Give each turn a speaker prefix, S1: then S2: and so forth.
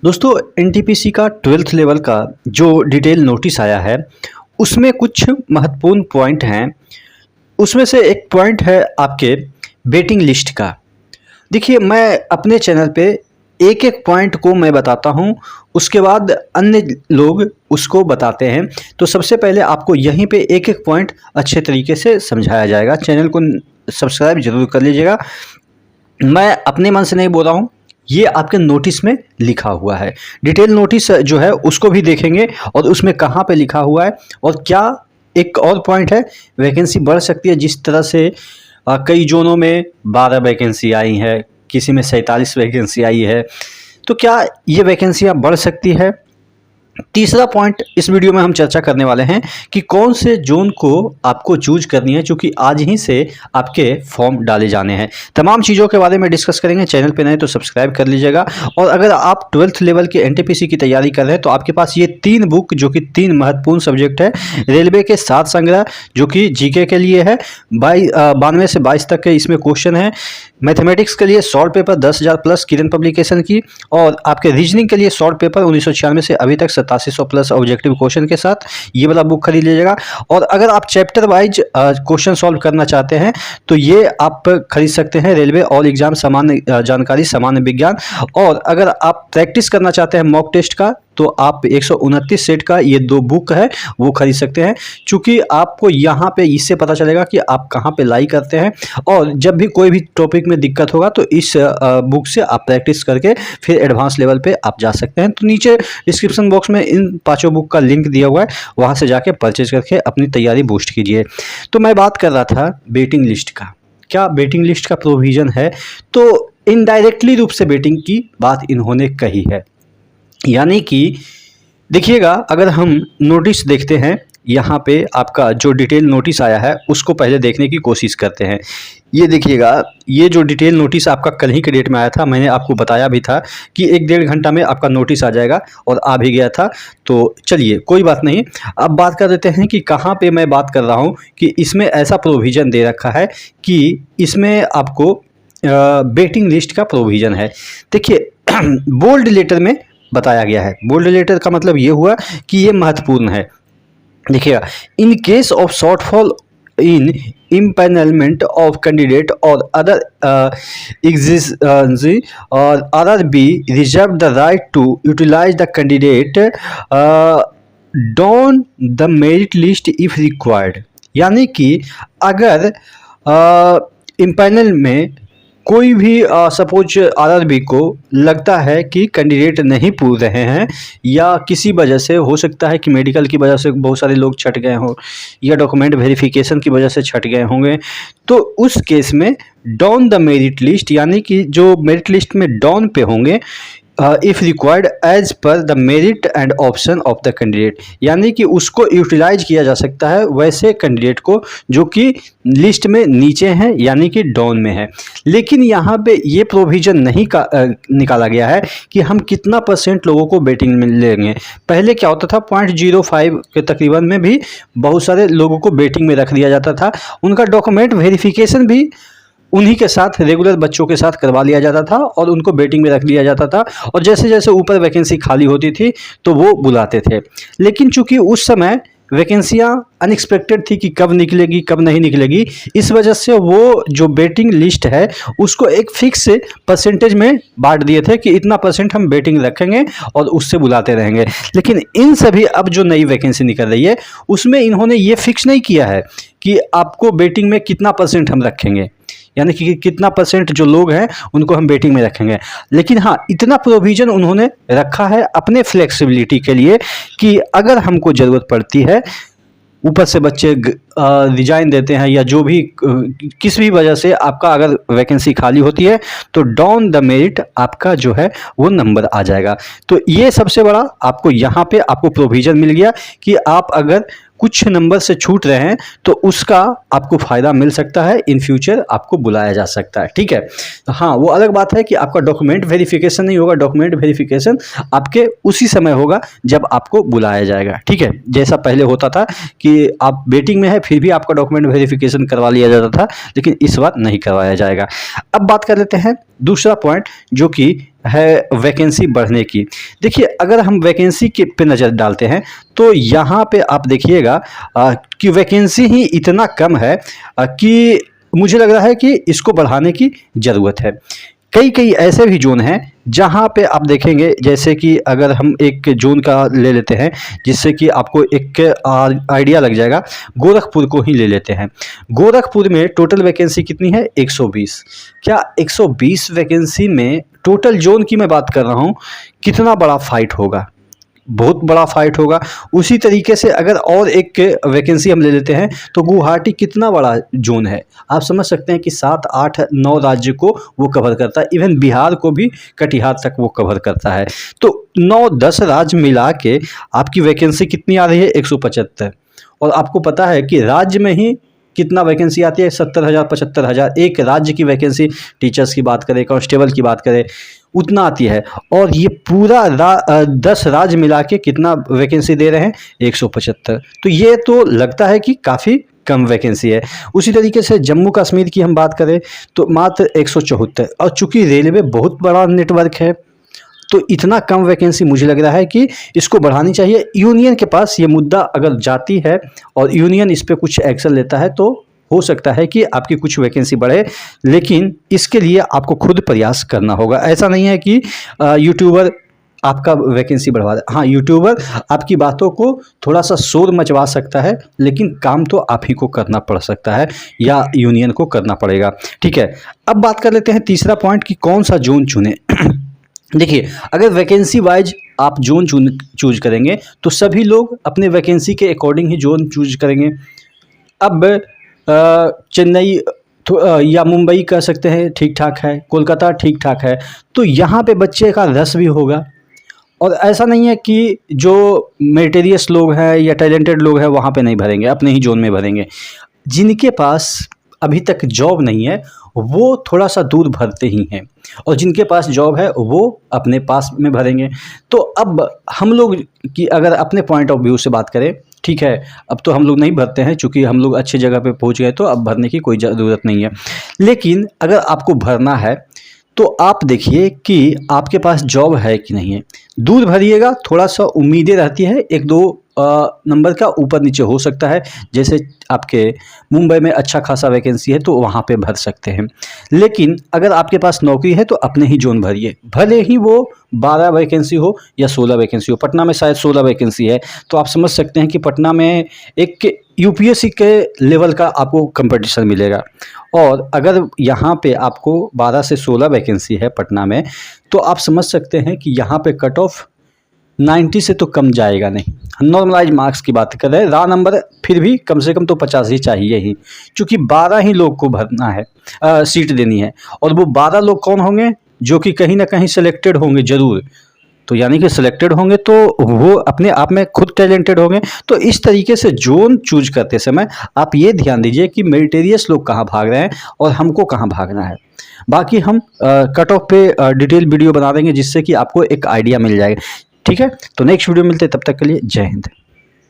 S1: दोस्तों एनटीपीसी का 12th level का जो डिटेल नोटिस आया है उसमें कुछ महत्वपूर्ण पॉइंट हैं। उसमें से एक पॉइंट है आपके वेटिंग लिस्ट का। देखिए, मैं अपने चैनल पे एक एक पॉइंट को मैं बताता हूँ, उसके बाद अन्य लोग उसको बताते हैं। तो सबसे पहले आपको यहीं पे एक एक पॉइंट अच्छे तरीके से समझाया जाएगा। चैनल को सब्सक्राइब जरूर कर लीजिएगा। मैं अपने मन से नहीं बोल रहा हूँ, ये आपके नोटिस में लिखा हुआ है। डिटेल नोटिस जो है उसको भी देखेंगे और उसमें कहाँ पे लिखा हुआ है और क्या। एक और पॉइंट है, वैकेंसी बढ़ सकती है। जिस तरह से कई जोनों में 12 वैकेंसी आई है, किसी में 47 वैकेंसी आई है, तो क्या ये वैकेंसियाँ बढ़ सकती है। तीसरा पॉइंट इस वीडियो में हम चर्चा करने वाले हैं कि कौन से जोन को आपको चूज करनी है, क्योंकि आज ही से आपके फॉर्म डाले जाने हैं। तमाम चीज़ों के बारे में डिस्कस करेंगे। चैनल पे नए तो सब्सक्राइब कर लीजिएगा। और अगर आप 12th लेवल के एनटीपीसी की तैयारी कर रहे हैं तो आपके पास ये 3 बुक जो कि 3 महत्वपूर्ण सब्जेक्ट है। रेलवे के 7 संग्रह जो कि जीके के लिए है, 92 से 22 तक के इसमें क्वेश्चन है। मैथमेटिक्स के लिए शॉर्ट पेपर 10,000 प्लस किरण पब्लिकेशन की, और आपके रीजनिंग के लिए शॉर्ट पेपर 1996 से अभी तक 8700 प्लस ऑब्जेक्टिव क्वेश्चन के साथ ये वाला बुक खरीद लीजिएगा। और अगर आप चैप्टर वाइज क्वेश्चन सॉल्व करना चाहते हैं तो ये आप खरीद सकते हैं, रेलवे ऑल एग्जाम सामान्य जानकारी सामान्य विज्ञान। और अगर आप प्रैक्टिस करना चाहते हैं मॉक टेस्ट का तो आप 129 सेट का ये 2 बुक है वो खरीद सकते हैं। चूँकि आपको यहाँ पे इससे पता चलेगा कि आप कहाँ पे लाई करते हैं, और जब भी कोई भी टॉपिक में दिक्कत होगा तो इस बुक से आप प्रैक्टिस करके फिर एडवांस लेवल पे आप जा सकते हैं। तो नीचे डिस्क्रिप्शन बॉक्स में इन 5 बुक का लिंक दिया हुआ है, वहाँ से जाके परचेज करके अपनी तैयारी बूस्ट कीजिए। तो मैं बात कर रहा था वेटिंग लिस्ट का। क्या वेटिंग लिस्ट का प्रोविज़न है? तो इनडायरेक्टली रूप से वेटिंग की बात इन्होंने कही है। यानी कि देखिएगा, अगर हम नोटिस देखते हैं, यहाँ पे आपका जो डिटेल नोटिस आया है उसको पहले देखने की कोशिश करते हैं। ये देखिएगा, ये जो डिटेल नोटिस आपका कल ही के डेट में आया था, मैंने आपको बताया भी था कि 1-1.5 घंटा में आपका नोटिस आ जाएगा, और आ भी गया था। तो चलिए कोई बात नहीं, अब बात कर देते हैं कि कहाँ पे मैं बात कर रहा हूँ कि इसमें ऐसा प्रोविज़न दे रखा है कि इसमें आपको वेटिंग लिस्ट का प्रोविज़न है। देखिए बोल्ड लेटर में बताया गया है। बोल्ड लेटर का मतलब ये हुआ कि ये महत्वपूर्ण है। देखिएगा, in case of shortfall in empanelment of candidate और अदर एग्जिस्टेंसी और other be reserve the right to utilise the candidate down the merit list if required. यानी कि अगर इम्पैनल में कोई भी सपोज आरआरबी को लगता है कि कैंडिडेट नहीं पूछ रहे हैं, या किसी वजह से हो सकता है कि मेडिकल की वजह से बहुत सारे लोग छट गए हों, या डॉक्यूमेंट वेरिफिकेशन की वजह से छट गए होंगे, तो उस केस में डाउन द मेरिट लिस्ट, यानी कि जो मेरिट लिस्ट में डाउन पे होंगे, if required as per the merit and option of the candidate, यानी कि उसको यूटिलाइज किया जा सकता है वैसे कैंडिडेट को जो कि लिस्ट में नीचे हैं, यानी कि डाउन में है। लेकिन यहाँ पे ये प्रोविज़न नहीं निकाला गया है कि हम कितना % लोगों को वेटिंग में लेंगे। पहले क्या होता था, 0.05 के तकरीबन में भी बहुत सारे लोगों को वेटिंग में रख दिया जाता था। उनका डॉक्यूमेंट वेरिफिकेशन भी उन्हीं के साथ, रेगुलर बच्चों के साथ करवा लिया जाता था और उनको वेटिंग में रख लिया जाता था, और जैसे जैसे ऊपर वैकेंसी खाली होती थी तो वो बुलाते थे। लेकिन चूंकि उस समय वैकेंसियां अनएक्सपेक्टेड थी कि कब निकलेगी कब नहीं निकलेगी, इस वजह से वो जो वेटिंग लिस्ट है उसको एक फिक्स % में बांट दिए थे कि इतना % हम वेटिंग रखेंगे और उससे बुलाते रहेंगे। लेकिन इन सभी अब जो नई वैकेंसी निकल रही है उसमें इन्होंने ये फिक्स नहीं किया है कि आपको वेटिंग में कितना % हम रखेंगे, यानी कि कितना % जो लोग हैं उनको हम वेटिंग में रखेंगे। लेकिन हाँ, इतना प्रोविज़न उन्होंने रखा है अपने फ्लेक्सिबिलिटी के लिए कि अगर हमको ज़रूरत पड़ती है, ऊपर से बच्चे रिजाइन देते हैं या जो भी किसी भी वजह से आपका अगर वैकेंसी खाली होती है, तो डाउन द मेरिट आपका जो है वो नंबर आ जाएगा। तो ये सबसे बड़ा आपको यहाँ पे आपको प्रोविज़न मिल गया कि आप अगर कुछ नंबर से छूट रहे हैं तो उसका आपको फ़ायदा मिल सकता है, इन फ्यूचर आपको बुलाया जा सकता है। ठीक है, तो हाँ, वो अलग बात है कि आपका डॉक्यूमेंट वेरिफिकेशन नहीं होगा। डॉक्यूमेंट वेरिफिकेशन आपके उसी समय होगा जब आपको बुलाया जाएगा। ठीक है, जैसा पहले होता था कि आप वेटिंग में है फिर भी आपका डॉक्यूमेंट वेरिफिकेशन करवा लिया जाता था, लेकिन इस बार नहीं करवाया जाएगा। अब बात कर लेते हैं दूसरा पॉइंट जो कि है वैकेंसी बढ़ने की। देखिए, अगर हम वैकेंसी के पे नज़र डालते हैं तो यहाँ पे आप देखिएगा कि वैकेंसी ही इतना कम है कि मुझे लग रहा है कि इसको बढ़ाने की ज़रूरत है। कई कई ऐसे भी जोन हैं जहाँ पे आप देखेंगे, जैसे कि अगर हम एक जोन का ले लेते हैं जिससे कि आपको एक आइडिया लग जाएगा, गोरखपुर को ही ले लेते हैं। गोरखपुर में टोटल वैकेंसी कितनी है? 120। क्या 120 वैकेंसी में टोटल जोन की मैं बात कर रहा हूँ, कितना बड़ा फाइट होगा, बहुत बड़ा फाइट होगा। उसी तरीके से अगर और एक वैकेंसी हम ले लेते हैं तो गुवाहाटी कितना बड़ा जोन है, आप समझ सकते हैं कि 7, 8, 9 राज्य को वो कवर करता है, इवन बिहार को भी कटिहार तक वो कवर करता है। तो 9-10 राज्य मिला के आपकी वैकेंसी कितनी आ रही है? 175। और आपको पता है कि राज्य में ही कितना वैकेंसी आती है? 70,000, 75,000 एक राज्य की वैकेंसी। टीचर्स की बात करें, कांस्टेबल की बात करें, उतना आती है। और ये पूरा 10 राज्य मिला के कितना वैकेंसी दे रहे हैं? 175। तो ये तो लगता है कि काफ़ी कम वैकेंसी है। उसी तरीके से जम्मू कश्मीर की हम बात करें तो मात्र 174। और चूंकि रेलवे बहुत बड़ा नेटवर्क है तो इतना कम वैकेंसी मुझे लग रहा है कि इसको बढ़ानी चाहिए। यूनियन के पास ये मुद्दा अगर जाती है और यूनियन इस पर कुछ एक्शन लेता है तो हो सकता है कि आपकी कुछ वैकेंसी बढ़े, लेकिन इसके लिए आपको खुद प्रयास करना होगा। ऐसा नहीं है कि यूट्यूबर आपका वैकेंसी बढ़वा दे। हाँ, यूट्यूबर आपकी बातों को थोड़ा सा शोर मचवा सकता है, लेकिन काम तो आप ही को करना पड़ सकता है या यूनियन को करना पड़ेगा। ठीक है, अब बात कर लेते हैं तीसरा पॉइंट कि कौन सा जोन चुने। देखिए, अगर वैकेंसी वाइज आप जोन चूज करेंगे तो सभी लोग अपने वैकेंसी के अकॉर्डिंग ही जोन चूज करेंगे। अब चेन्नई या मुंबई कह सकते हैं ठीक ठाक है, कोलकाता ठीक ठाक है, तो यहाँ पे बच्चे का रस भी होगा। और ऐसा नहीं है कि जो मेरिटोरियस लोग हैं या टैलेंटेड लोग हैं वहाँ पे नहीं भरेंगे, अपने ही जोन में भरेंगे। जिनके पास अभी तक जॉब नहीं है वो थोड़ा सा दूर भरते ही हैं, और जिनके पास जॉब है वो अपने पास में भरेंगे। तो अब हम लोग की अगर अपने पॉइंट ऑफ व्यू से बात करें, ठीक है, अब तो हम लोग नहीं भरते हैं चूँकि हम लोग अच्छी जगह पे पहुंच गए, तो अब भरने की कोई ज़रूरत नहीं है। लेकिन अगर आपको भरना है तो आप देखिए कि आपके पास जॉब है कि नहीं है। दूर भरिएगा, थोड़ा सा उम्मीदें रहती है, 1-2 नंबर का ऊपर नीचे हो सकता है। जैसे आपके मुंबई में अच्छा खासा वैकेंसी है तो वहाँ पे भर सकते हैं। लेकिन अगर आपके पास नौकरी है तो अपने ही जोन भरिए, भले ही वो 12 वैकेंसी हो या 16 वैकेंसी हो। पटना में शायद 16 वैकेंसी है, तो आप समझ सकते हैं कि पटना में एक यूपीएससी के लेवल का आपको कंपटीशन मिलेगा। और अगर यहाँ पे आपको 12 से 16 वैकेंसी है पटना में, तो आप समझ सकते हैं कि यहाँ पे कट ऑफ 90 से तो कम जाएगा नहीं। नॉर्मलाइज मार्क्स की बात कर रहे हैं, रा नंबर फिर भी कम से कम तो 50 ही चाहिए ही, क्योंकि 12 ही लोग को भरना है, सीट देनी है। और वो 12 लोग कौन होंगे? जो कि कहीं ना कहीं सिलेक्टेड होंगे ज़रूर। तो यानी कि सिलेक्टेड होंगे तो वो अपने आप में खुद टैलेंटेड होंगे। तो इस तरीके से जोन चूज करते समय आप ये ध्यान दीजिए कि मेरिटोरियस लोग कहाँ भाग रहे हैं और हमको कहाँ भागना है। बाकी हम कट ऑफ पे डिटेल वीडियो बना देंगे जिससे कि आपको एक आइडिया मिल जाएगा। ठीक है, तो नेक्स्ट वीडियो मिलते हैं, तब तक के लिए जय हिंद।